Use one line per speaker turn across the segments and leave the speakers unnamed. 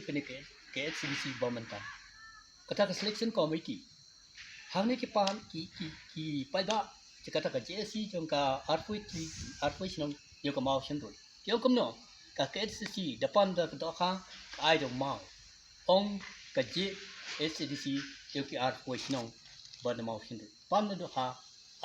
kene ke HCDC Bamanta kata ke selection committee hangni ki pan ki pai ba kata ka JSC jong ka arfui sinong yo ka mau shendul yo komno ka HCDC depan da ka ai dong mau ong ka HCDC yo ki arfui sinong ba da mau shendul pan da ha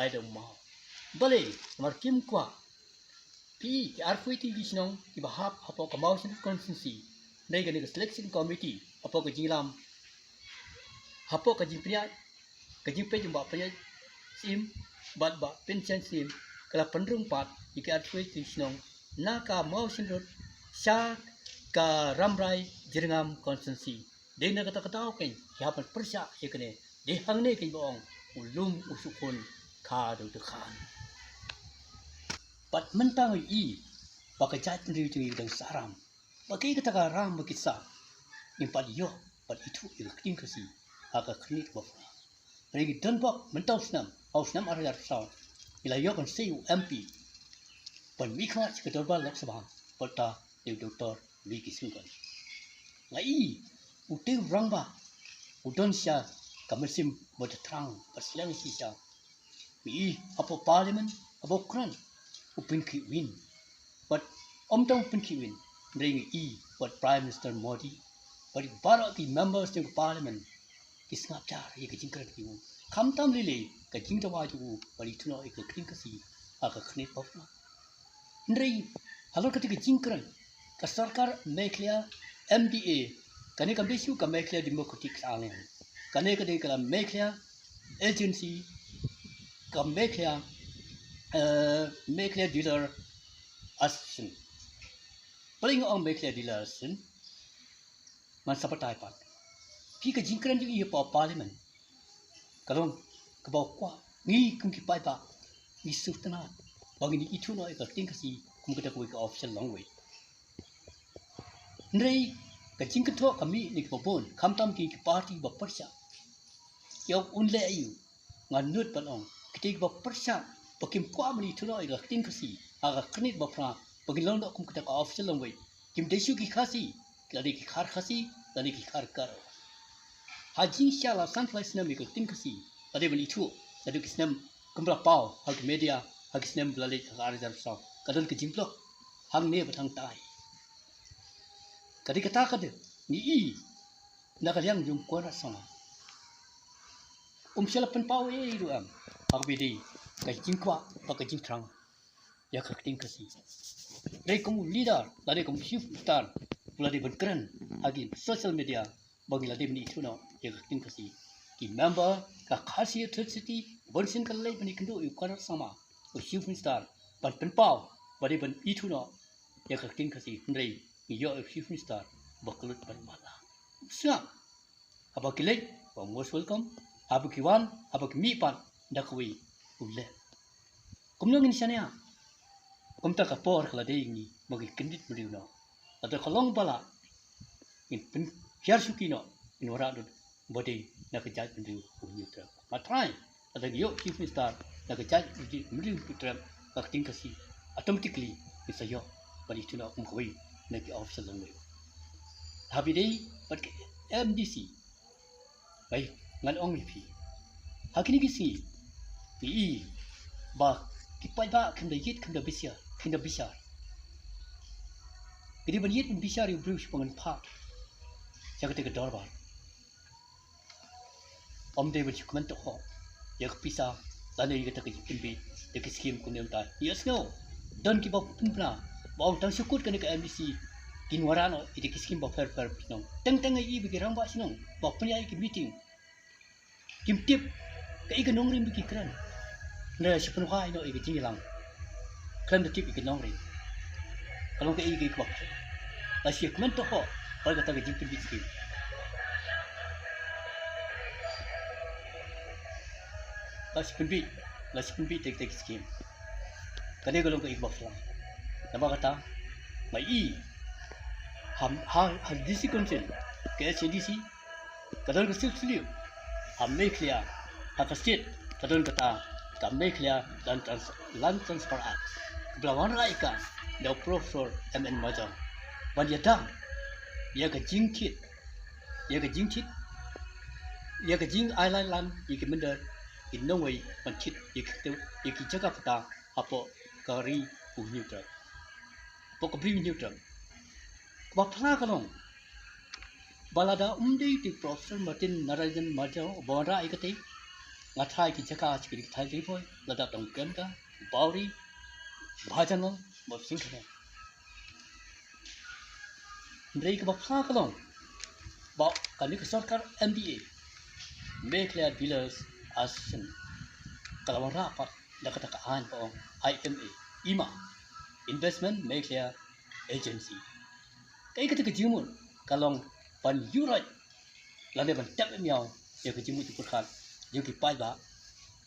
ai dong mau bale mar kim kwa pi ki arfui ti sinong ki bahap apo ka mau shendul constituency nei ga ni selection committee apo ka jinglam apo ka jingpria ka jingpe jumba pria sim bat ba pension sim kala pendrung pat ki arfui ti sinong na ka mau shendul sya ka ramrai jiringam constituency dei na kata kata ken ya pan persya ekne de hangne ki bong ulum usukun ka do de khan pat mentang i baka jat ndri tu dang saram baki kata ka ram bakisa impat yo pat itu ikin kasi aga khnit ba regi dan bak mentau snam aus nam ar yar saw ila yo kan CU MP pan mi kha ka dor ba lok sabha pata de doktor mi kisungan ngai ute rang ba udon sya kamersim bod trang paslang si sya mi apo parliament apo kran upin ki win but omtong pin ki win bring what prime minister Modi but bara ki members of parliament kisngap jar ye ki jingkar ki kamtam lili ka jingtawa ju bari tuno ik kring kasi aka khnit pofna ndrei halor ka ti jingkran ka sarkar meklia MDA kane ka besu ka meklia democratic alliance kane ka de ka meklia agency ka meklia dealer association paling ang meklia dealer association man sapatai pat pi ka jingkran ju ye pa parliament kalong ka ba kwa ngi kum ki pai ba ni sutana bagi ni itu no ka ting kasi kum ka ko ka official long way ndrei ka jingkatho kami ni ka bon kamtam ki party ba persya yo unle ayu ngan nut palong kitik ba persya pakim kwa mani tuno ka ting kasi aga khnit ba fra bagi long do kum ka official long way kim desu ki khasi kali ki khar khasi kali ki khar kar haji shala sunflies nam ko tin kasi ade bani thu ade kisnam kumbra pau hak media hak kisnam blale har jar sa kadal ki jimplo hang ne bathang tai kadi kata kade ni i nakalyang jung kora sama shala pen pau e ru am hak bidi ka jingkwa ka jingtrang ya khak tin kasi dei kum leader lade kum chief star blade ban kran hagi social media bagi lade bani thu no ya tin kasi ki member ka khasi atrocity bonsin kalai bani kendo yu kara sama o chief star ban pen pau bade ban itu no ya tin kasi ndrei ni yo chief star baklut ban mala sa abakile wa most welcome abakiwan abakmi pan dakwi ulle kumno ngin shania kumta ka por kala de ni bagi kendit beliau no ada kolong bala in pen hiar sukino in ora do body na ka jaj beliau punya tra matrai ada yo chief star na ka jaj beliau putra ka ting kasi automatically isa yo bali tuna kum koi na ki official long way habi dei but MDC bai ngan ong pi hakini kisi bi ba ki pai ba kem da yit kem da bisya kinda bisar jadi banyak bisar yang bruce pengen pak jaga tega dorbar om de bercuk mentok ho ya kepisa lane ya kata ke be ya ke skim kunem ta yes no don ki bok punna bong tang sukut kan ke MDC kinwarano ite ke skim bok fair pinong teng teng ai bi rang ba sinong bok punya ki meeting kim tip ke ikan ring bi kran na sepun ha ino ke jingilang kran de tip ikan ring kalau ke iki bok la syek mentok ho ba kata ke jingpin bi skim Last pun tek skim. Kani kalau ke ikbaf lang. Nama kata, mai ham DC council ke CDC kadang kesil seliu. Ham clear, hak state kadang kata kami clear dan transfer act. Belawan raika, dah Profesor MN Major. Banyak dah ya cái chính thiết ya cái chính thiết ya cái chính ai lan lan ya cái mình đời cái nông ấy mình thiết ya cái tiêu ya cái chắc các ta apa kari punya ter pokok punya ter bapla kalong balada di Profesor Martin Narayan Majau bawara ikati ngathai ki jaka chikri thai ri boy lada tong kem ka bauri bhajanal bo sing khane ndrei ka bapla kalong ba kali ka sarkar MBA Mekler Dealers Association kalawang rapat nakata kaan po IMA IMA Investment Mekler Agency kay kata kejimun kalong pan yurai lade ban tap miao ya kejimu tu perkhat yo ki pai ba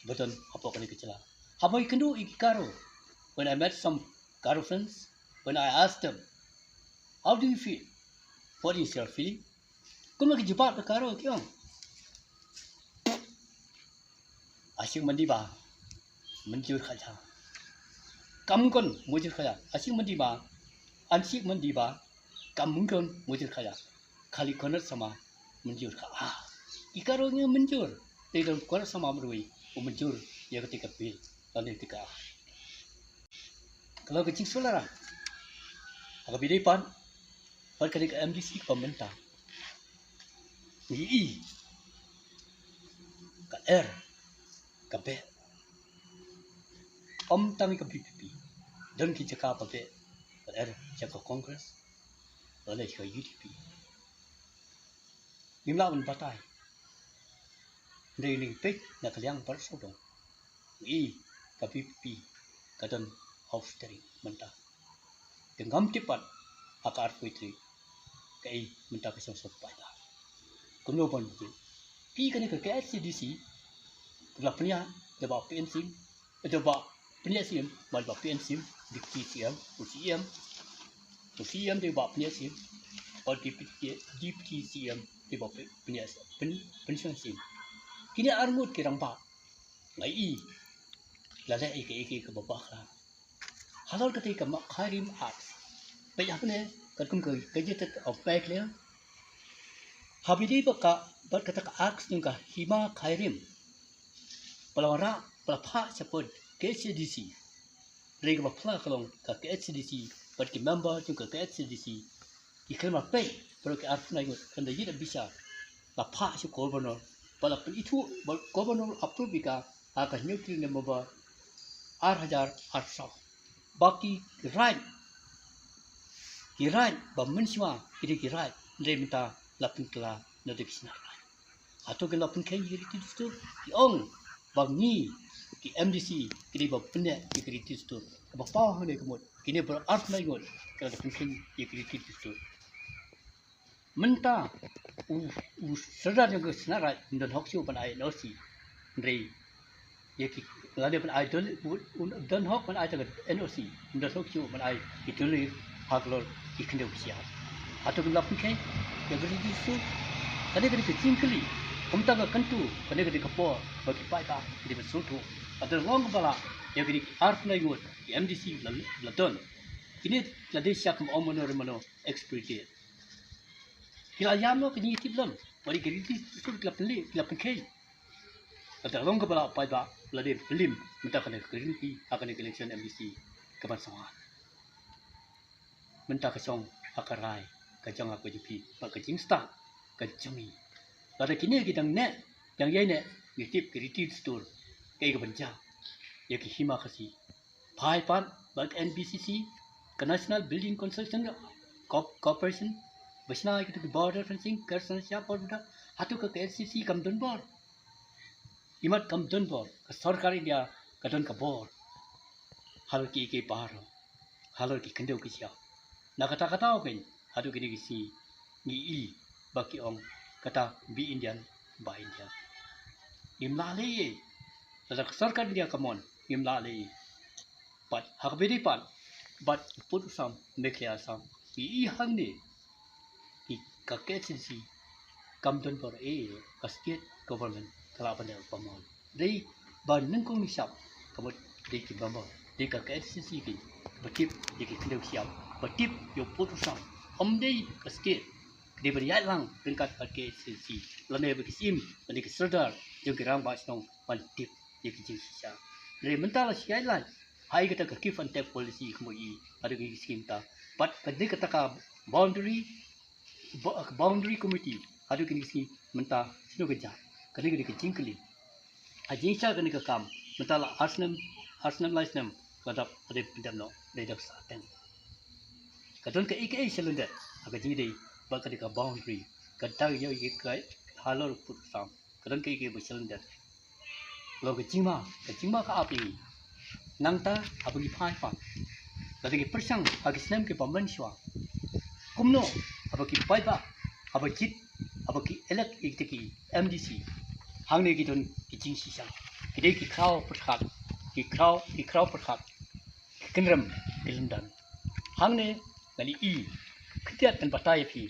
beton apa kali kecela habai kendu ikaro when I met some Karo friends when I asked them how do you feel what is your feeling kuma ki jawab ka Karo kyong asyik mandi ba menjur khaja kam kon mujur khaja asyik mandi ba ansik mandi ba kam kon mujur khaja khali konat sama menjur kha ikaro nya menjur tidak konat sama merui menjur ya ketika pil lalu ketika kalau kecing solara agak bidai pan ketika MDC pemerintah ni ka R ka B tami ka PPP dan ki jaka pa B ka R jaka Congress lalu ka UDP nimlawan batai Dari pek nak kaliang persodong ka PPP ka dan aufstering mentah dengan tepat akar kuitri kai mentah ke sosok pada kuno pun pi kan ke SCDC la punya deba PNC deba punya sim mal ba PNC di TCM UCM deba punya sim or di PTCM deba punya pension sim kini armut kirang ba ngai la le ke babak la halal ketika mak harim at pe apa ne kan kum ke jetet of back le habidi baka bat kata ka aks nungka hima khairim palawara palapha sapod KCDC rega bapla kalong ka KCDC bat ki member nungka KCDC ikhma pe pro ke arfna yut kan da yida bisa la pha su governor pala itu governor approve bika aka nyukri ne maba 8800 baki right ba mensiwa kiri right le minta lapin kala na de bisna atau ke lapin kai kiri tu ong bangi ki MDC kiri ba punya kiri tu ba pa hone kemot kini ber art na ngot kala lapin kai kiri tu menta u sadar yang ke senara dan hoksio pan ai no si rei yaki lade pan ai dol dan hok pan ai ta NOC dan hoksio pan ai itu le haklor ikende usia atau ke lapin kai ya beri tu kade ke cinkli umta ka kantu kade ke kapo bagi pai ta di besutu ada long bala ya ke art na ngot MDC ladon ini lade syak omonor mano exploit kila yam lo kini tiblam bari kiri tu kila penkai ada long bala pai ba lade lim minta kena kerinti akan election MDC kapan sama minta kesong akarai kajang aku jupi pak kajing start kajangi pada kini kita net yang ye net ngitip keriti store kai ke benja ya ki hima kasi pai pan bak NBCC ke National Building Construction Corporation besna kita ke border fencing kersan siapa buda hatu ke KCC kam don bor imat kam don bor ke sarkari dia kadon ke bor hal ki paro hal ki kendau ki sia na kata-kata open hatu kini kisi ni baki ong kata be Indian by Indian imlale tada sarkar dia kamon imlale but hakbedi pan but put some make sam hang ni ka KCC kam don bor ka state government kala pada pamon dei ban nengkong siap kamot dei ki bamba dei ka KCC ki batip dei ki kendau siap batip yo putusan dei ka state Kedi beri lang tingkat ke sisi. Lane bekisim, lane kesedar, jeng kerang bas nong pantip ye kijing sisa. Dari mentala siai lan, hai kita ke kif ante polisi kemui ada ke skim ta. But kedi kata ka boundary committee ada ke skim mentah sino kerja. Kedi kedi kijing keli. Ajing sya keni ke kam mentala Arsenal license kadap ada pinjam no dari dak saten. Kadon ke IKA selundat aga jidi ba ka boundary kadang yo ikai halor put sam kadon ke IKA selundat lo ke jingma ka api nangta abagi phai pa lagi persang agi snem ke pamenswa kumno abagi pai ba abagi elek iktiki MDC hangne gidon kijing sisa kidai ki kraw perkhat ki kraw perkhat kenram dilendan hangne nani i ketiat dan batai pi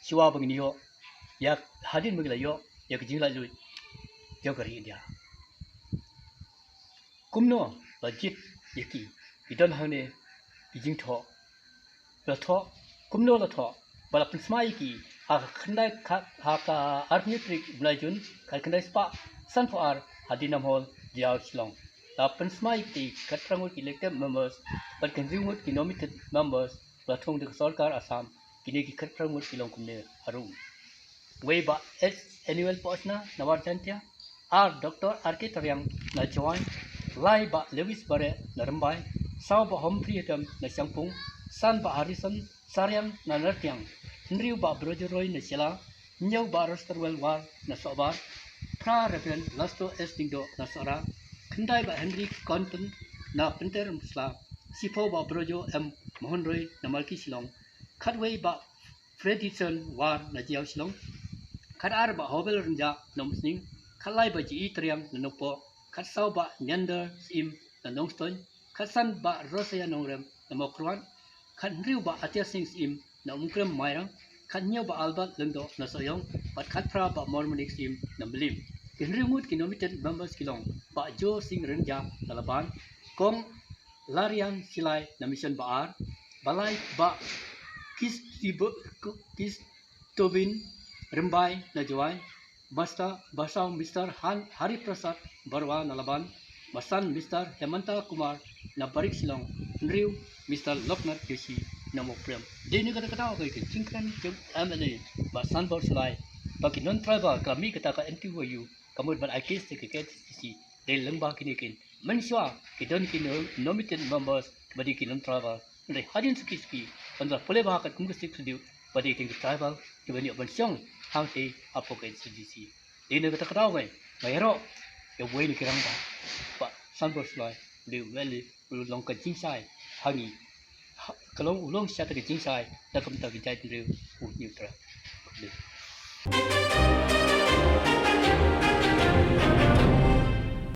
siwa begini yo ya hadin begila yo ya kejila lui yo gari dia kumno lajit yaki idan hangne kijing tho la tho kumno la tho bala prismai ki ha khandai ha ka arnitrik blajun ka khandai spa sunflower hadinam hol diaw slong la prismai ki katrangut elected members but consumer ki nominated members Platong de Sarkar Assam kini ki katrangut kilong kumne harum way ba annual posna nawar jantia R Dr. RK Taryang na join lai ba Lewis Bare na rambai saw ba Humphrey Adam na sangpung san ba Harrison Saryang na nartiang nriu ba Brojeroy na sila nyaw ba Rosterwell War na sobar pra Reverend Lasto S. Dingdo na sora kendai ba Henry Conton na Pinter Musla sipo ba Brojo M. Mohon Roy na Malki Silong Katway ba Fredison War na Jiao Silong Kadar ba Hobel Renja na Musning Kalai ba Ji Triang na Nopo Katsaw ba Nyander Sim na Nongston Katsan ba Rosaya Nongrem na Mokruan Kanriu ba Atia Sing Sim na Umkrem Mairang Kanyaw ba Alba Lendo na Soyong Bat Katpra ba Mormonic Sim na Melim Kinriumut kinomited members kilong ba Jo Sing Renja na Laban Kong Larian Silai na Mission Baar Balai ba Tobin Rembai na Jawai Basaw Mr. Hari Prasad Barwa na Laban Basan Mr. Hemanta Kumar na Barik Silong Nriu Mr. Loknath Yoshi na Moprem Dini kata-kata ko ikin Singkran Jog MLA Basan Bor Silai Bagi non-tribal kami kata ka NTYU Kamud ban aikis ke KTC Dari lembah kini Mensua kidon kini nominated members badi kini non-tribal Dari hadin suki-suki Pandra boleh bahakat kumkusik studio badi kini tribal Kibani abansyong hangti apokai CDC Dini kata-kata ko Mayro Ya buhay ni kirang ba Sanbor Silai Liu Weli Ulong ka jingsai Hangi Kalong ulong siya taga jingsai Nakam taga jayat liu Unyutra Thank you.